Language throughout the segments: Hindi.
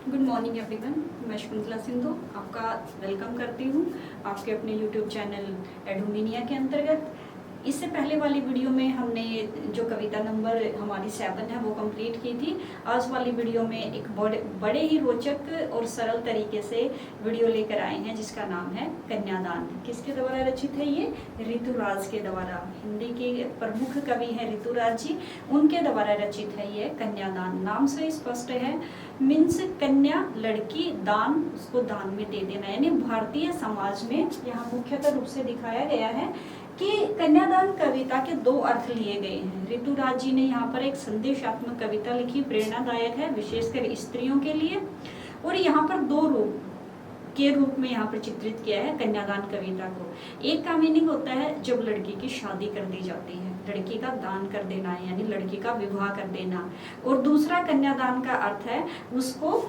Good morning everyone. मैं शकुंतला सिंधु आपका वेलकम करती हूँ आपके अपने यूट्यूब चैनल एडुमिनिया के अंतर्गत। इससे पहले वाली वीडियो में हमने जो कविता नंबर हमारी 7 है वो कंप्लीट की थी। आज वाली वीडियो में एक बड़े ही रोचक और सरल तरीके से वीडियो लेकर आए हैं जिसका नाम है कन्यादान। किसके द्वारा रचित है ये? ऋतुराज के द्वारा। हिंदी के प्रमुख कवि हैं ऋतुराज जी, उनके द्वारा रचित है ये कन्यादान। नाम से स्पष्ट है, मीन्स कन्या लड़की, दान उसको दान में दे देना। यानी भारतीय समाज में यहाँ मुख्यतः रूप से दिखाया गया है कि कन्यादान कविता के 2 अर्थ लिए गए हैं। ऋतुराज जी ने यहाँ पर एक संदेशात्मक कविता लिखी, प्रेरणादायक है विशेषकर स्त्रियों के लिए, और यहाँ पर 2 रूप के रूप में यहाँ पर चित्रित किया है कन्यादान कविता को। एक का मीनिंग होता है जब लड़की की शादी कर दी जाती है, लड़की का दान कर देना यानी लड़की का विवाह कर देना। और दूसरा कन्यादान का अर्थ है उसको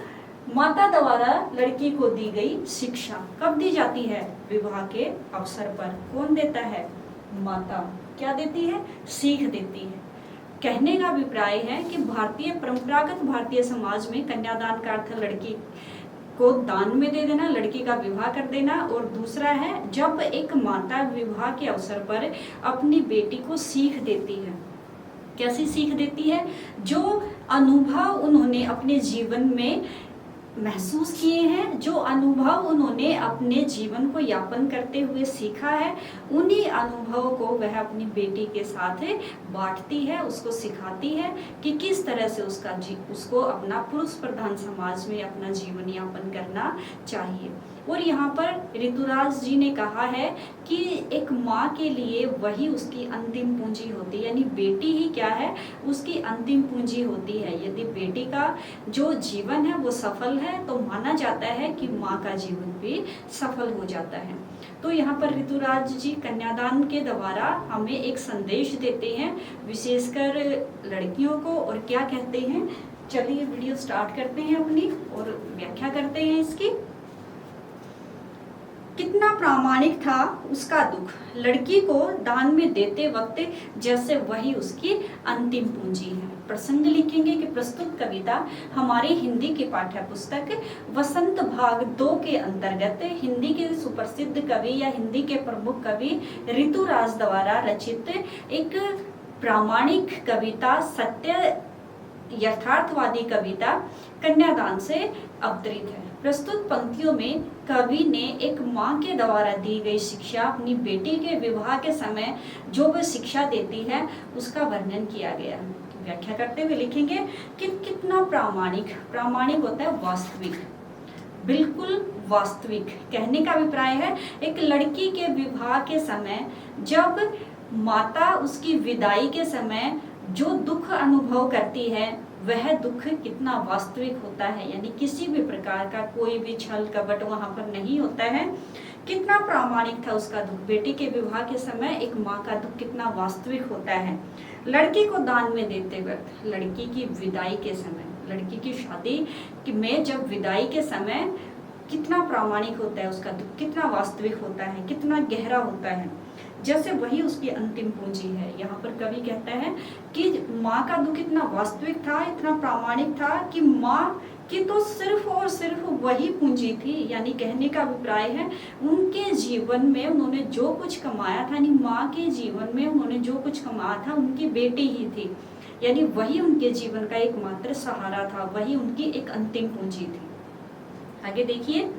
माता द्वारा लड़की को दी गई शिक्षा। कब दी जाती है? विवाह के अवसर पर। कौन देता है? माता। क्या देती है? सीख देती है। कहने का अभिप्राय है कि परंपरागत भारतीय समाज में कन्यादान का अर्थ लड़की को दान में दे देना, लड़की का विवाह कर देना, और दूसरा है जब एक माता विवाह के अवसर पर अपनी बेटी को सीख देती है। कैसी सीख देती है? जो अनुभव उन्होंने अपने जीवन में महसूस किए हैं, जो अनुभव उन्होंने अपने जीवन को यापन करते हुए सीखा है, उन्हीं अनुभवों को वह अपनी बेटी के साथ बांटती है, उसको सिखाती है कि किस तरह से उसको अपना पुरुष प्रधान समाज में अपना जीवन यापन करना चाहिए। और यहाँ पर ऋतुराज जी ने कहा है कि एक माँ के लिए वही उसकी अंतिम पूंजी होती है, यानी बेटी ही क्या है? उसकी अंतिम पूंजी होती है। यदि बेटी का जो जीवन है वो सफल है तो माना जाता है कि माँ का जीवन भी सफल हो जाता है। तो यहाँ पर ऋतुराज जी कन्यादान के द्वारा हमें एक संदेश देते हैं, विशेषकर लड़कियों को। और क्या कहते हैं? चलिए वीडियो स्टार्ट करते हैं अपनी और व्याख्या करते हैं इसकी। कितना प्रामाणिक था उसका दुख, लड़की को दान में देते वक्त जैसे वही उसकी अंतिम पूंजी है। प्रसंग लिखेंगे कि प्रस्तुत कविता हमारी हिंदी की पाठ्य पुस्तक वसंत भाग 2 के अंतर्गत हिंदी के सुप्रसिद्ध कवि या हिंदी के प्रमुख कवि ऋतुराज द्वारा रचित एक प्रामाणिक कविता, सत्य यथार्थवादी कविता कन्यादान से अवतरित है। प्रस्तुत पंक्तियों में कवि ने एक माँ के द्वारा दी गई शिक्षा, अपनी बेटी के विवाह के समय जो वह शिक्षा देती है उसका वर्णन किया गया है। व्याख्या करते हुए लिखेंगे कि कितना प्रामाणिक होता है वास्तविक, बिल्कुल वास्तविक। कहने का अभिप्राय है एक लड़की के विवाह के समय जब माता उसकी विदाई के समय जो दुख अनुभव करती है वह दुख कितना वास्तविक होता है, यानी किसी भी प्रकार का कोई भी छल कपट वहां पर नहीं होता है। कितना प्रामाणिक था उसका दुख। बेटी के विवाह के समय एक माँ का दुख कितना वास्तविक होता है। लड़की को दान में देते वक्त, लड़की की विदाई के समय, लड़की की शादी में जब विदाई के समय कितना प्रामाणिक होता है उसका दुख, कितना वास्तविक होता है, कितना गहरा होता है, जैसे वही उसकी अंतिम पूंजी है। यहाँ पर कवि कहता है कि माँ का दुख इतना वास्तविक था, इतना प्रामाणिक था कि माँ की तो सिर्फ और सिर्फ वही पूंजी थी। यानी कहने का अभिप्राय है उनके जीवन में उन्होंने जो कुछ कमाया था, यानी माँ के जीवन में उन्होंने जो कुछ कमाया था उनकी बेटी ही थी, यानी वही उनके जीवन का एकमात्र सहारा था, वही उनकी एक अंतिम पूंजी थी। आगे देखिए,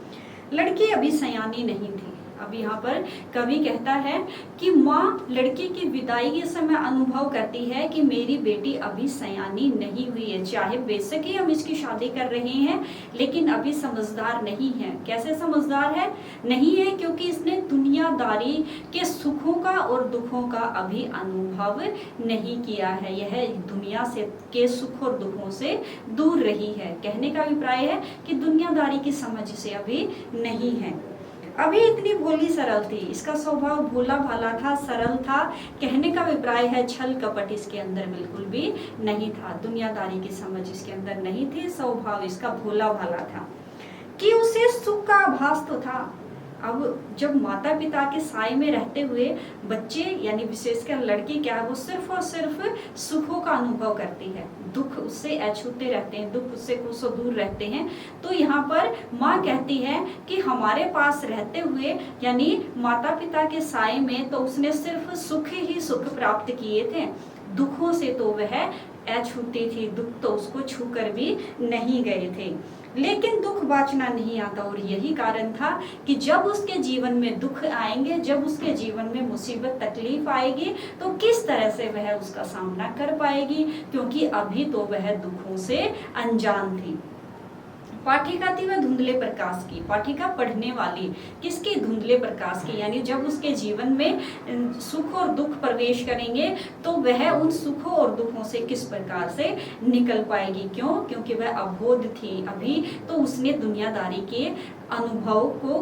लड़की अभी सयानी नहीं थी। अब यहाँ पर कवि कहता है कि माँ लड़की की विदाई के समय अनुभव करती है कि मेरी बेटी अभी सयानी नहीं हुई है। चाहे बेशक ही हम इसकी शादी कर रहे हैं लेकिन अभी समझदार नहीं है। कैसे समझदार है? नहीं है क्योंकि इसने दुनियादारी के सुखों का और दुखों का अभी अनुभव नहीं किया है। यह दुनिया से के सुख और दुखों से दूर रही है। कहने का अभिप्राय है कि दुनियादारी की समझ से अभी नहीं है। अभी इतनी भोली सरल थी, इसका स्वभाव भोला भाला था, सरल था। कहने का अभिप्राय है छल कपट इसके अंदर बिल्कुल भी नहीं था, दुनियादारी की समझ इसके अंदर नहीं थी, स्वभाव इसका भोला भाला था कि उसे सुख का आभास तो था। अब जब माता पिता के साए में रहते हुए बच्चे यानी विशेषकर लड़की क्या है वो सिर्फ और सिर्फ सुखों का अनुभव करती है, दुख उससे अछूते रहते हैं, दुख उससे कोसों दूर रहते हैं। तो यहाँ पर माँ कहती है कि हमारे पास रहते हुए यानी माता पिता के साए में तो उसने सिर्फ सुख ही सुख प्राप्त किए थे, दुखों से तो वह अछूती थी, दुख तो उसको छूकर भी नहीं गए थे। लेकिन दुख बाँचना नहीं आता और यही कारण था कि जब उसके जीवन में दुख आएंगे, जब उसके जीवन में मुसीबत तकलीफ आएगी तो किस तरह से वह उसका सामना कर पाएगी, क्योंकि अभी तो वह दुखों से अनजान थी। पाठिका थी वह धुंधले प्रकाश की, पाठिका पढ़ने वाली किसकी, धुंधले प्रकाश की, यानी जब उसके जीवन में सुख और दुख प्रवेश करेंगे तो वह उन सुखों और दुखों से किस प्रकार से निकल पाएगी। क्यों? क्योंकि वह अबोध थी, अभी तो उसने दुनियादारी के अनुभव को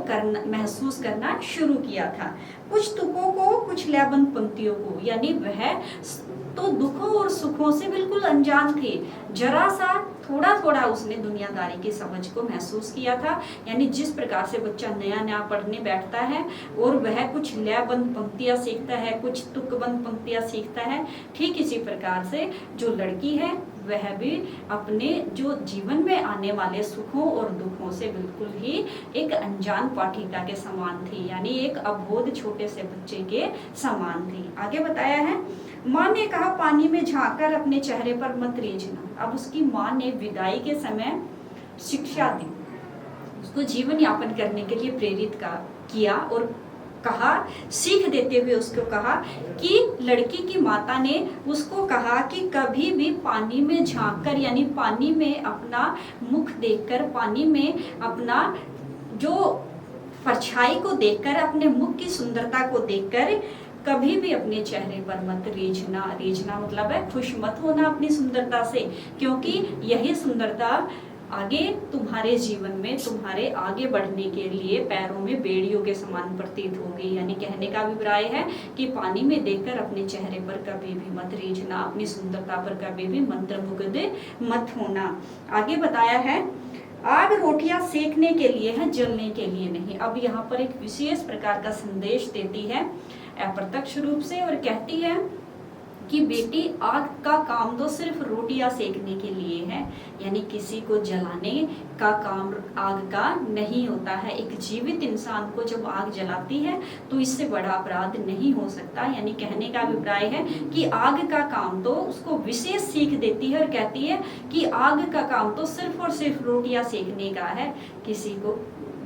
महसूस करना शुरू किया था। कुछ तुकों को, कुछ लयबंद पंक्तियों को, यानी वह तो दुखों और सुखों से बिल्कुल अनजान थे, जरा सा थोड़ा थोड़ा उसने दुनियादारी की समझ को महसूस किया था। यानी जिस प्रकार से बच्चा नया नया पढ़ने बैठता है और वह कुछ लयबंद पंक्तियां सीखता है, कुछ तुकबंद पंक्तियां सीखता है, ठीक इसी प्रकार से जो लड़की है वह भी अपने जो जीवन में आने वाले सुखों और दुखों से बिल्कुल ही एक अनजान पाठिका के समान थी, यानी एक अबोध छोटे से बच्चे के समान थी। आगे बताया है, माँ ने कहा पानी में झांककर अपने चेहरे पर मत रीझना। अब उसकी माँ ने विदाई के समय शिक्षा दी, उसको जीवन यापन करने के लिए प्रेरित किया और कहा, सीख देते हुए उसको कहा कि लड़की की माता ने उसको कहा कि कभी भी पानी में झांककर, यानी पानी में अपना मुख देखकर, पानी में अपना जो परछाई को देखकर, अपने मुख की सुंदरता को देखकर कभी भी अपने चेहरे पर मत रीझना। रीझना मतलब है खुश मत होना अपनी सुंदरता से, क्योंकि यही सुंदरता आगे तुम्हारे जीवन में, तुम्हारे आगे बढ़ने के लिए पैरों में बेड़ियों के समान प्रतीत होगी। यानी कहने का अभिप्राय है कि पानी में देखकर अपने चेहरे पर कभी भी मत रीझना, अपनी सुंदरता पर कभी भी मंत्रमुग्ध मत होना। आगे बताया है, आग रोटियां सेकने के लिए है, जलने के लिए नहीं। अब यहाँ पर एक विशेष प्रकार का संदेश देती है अप्रत्यक्ष रूप से और कहती है कि बेटी आग का काम तो सिर्फ रोटियां सेकने के लिए है, यानी किसी को जलाने का काम आग का नहीं होता है। एक जीवित इंसान को जब आग जलाती है तो इससे बड़ा अपराध नहीं हो सकता। यानी कहने का अभिप्राय है कि आग का काम तो उसको विशेष सीख देती है और कहती है कि आग का काम तो सिर्फ और सिर्फ रोटियां सेकने का है, किसी को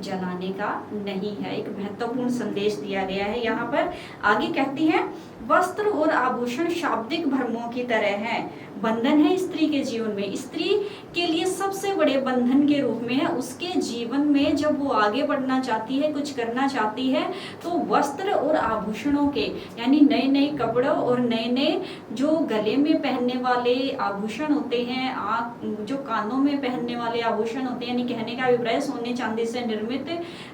जलाने का नहीं है। एक महत्वपूर्ण संदेश दिया गया है यहाँ पर। आगे कहती है, वस्त्र और आभूषण शाब्दिक भ्रमों की तरह है, बंधन है स्त्री के जीवन में। स्त्री के लिए सबसे बड़े बंधन के रूप में है उसके जीवन में, जब वो आगे बढ़ना चाहती है, कुछ करना चाहती है, तो वस्त्र और आभूषणों के, यानी नए नए कपड़ों और नए नए जो गले में पहनने वाले आभूषण होते हैं, जो कानों में पहनने वाले आभूषण होते हैं, यानी कहने का अभिप्राय सोने चांदी से निर्मित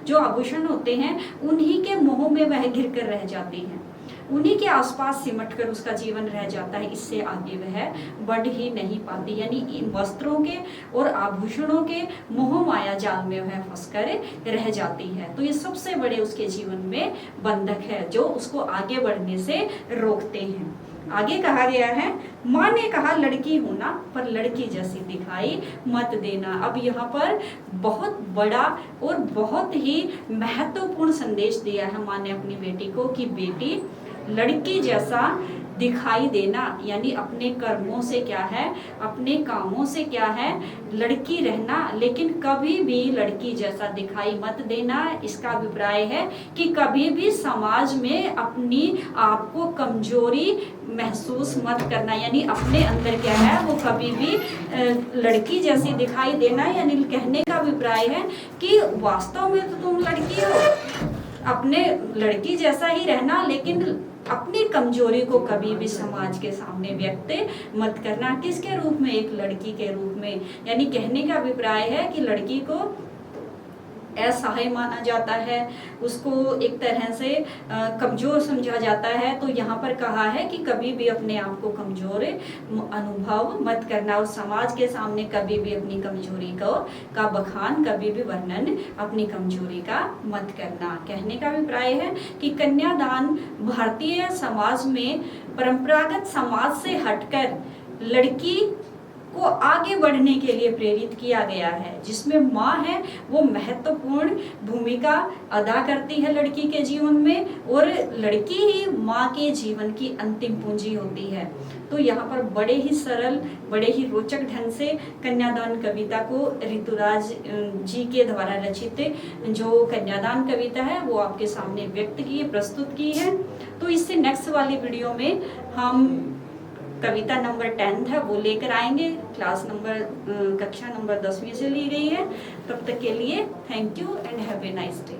जो आभूषण होते हैं, उन्हीं के मोह में वह घिर कर रह जाती है, उन्हीं के आसपास सिमट कर उसका जीवन रह जाता है। इससे आगे वह बढ़ ही नहीं पाती, यानी इन वस्त्रों के और आभूषणों के मोह माया जाल में वह फंसकर रह जाती है। तो ये सबसे बड़े उसके जीवन में बंधक है जो उसको आगे बढ़ने से रोकते हैं। आगे कहा गया है, माँ ने कहा लड़की होना पर लड़की जैसी दिखाई मत देना। अब यहाँ पर बहुत बड़ा और बहुत ही महत्वपूर्ण संदेश दिया है माँ ने अपनी बेटी को कि बेटी लड़की जैसा दिखाई देना, यानी अपने कर्मों से क्या है, अपने कामों से क्या है, लड़की रहना, लेकिन कभी भी लड़की जैसा दिखाई मत देना। इसका अभिप्राय है कि कभी भी समाज में अपनी आप को कमजोरी महसूस मत करना, यानी अपने अंदर क्या है वो कभी भी लड़की जैसी दिखाई देना। यानी कहने का अभिप्राय है कि वास्तव में तो तुम लड़की हो, अपने लड़की जैसा ही रहना, लेकिन अपनी कमजोरी को कभी भी समाज के सामने व्यक्त मत करना। किसके रूप में? एक लड़की के रूप में। यानी कहने का अभिप्राय है कि लड़की को असहाय माना जाता है, उसको एक तरह से कमजोर समझा जाता है। तो यहाँ पर कहा है कि कभी भी अपने आप को कमजोर अनुभव मत करना और समाज के सामने कभी भी अपनी कमजोरी का बखान, कभी भी वर्णन अपनी कमजोरी का मत करना। कहने का अभिप्राय है कि कन्यादान भारतीय समाज में परंपरागत समाज से हटकर लड़की को आगे बढ़ने के लिए प्रेरित किया गया है, जिसमें माँ है वो महत्वपूर्ण भूमिका अदा करती है लड़की के जीवन में, और लड़की ही माँ के जीवन की अंतिम पूंजी होती है। तो यहाँ पर बड़े ही सरल, बड़े ही रोचक ढंग से कन्यादान कविता को ऋतुराज जी के द्वारा रचित जो कन्यादान कविता है वो आपके सामने व्यक्त की, प्रस्तुत की है। तो इससे नेक्स्ट वाली वीडियो में हम कविता नंबर 10 है वो लेकर आएंगे। क्लास नंबर कक्षा नंबर 10वीं से ली गई है। तब तक के लिए thank you and have a nice day.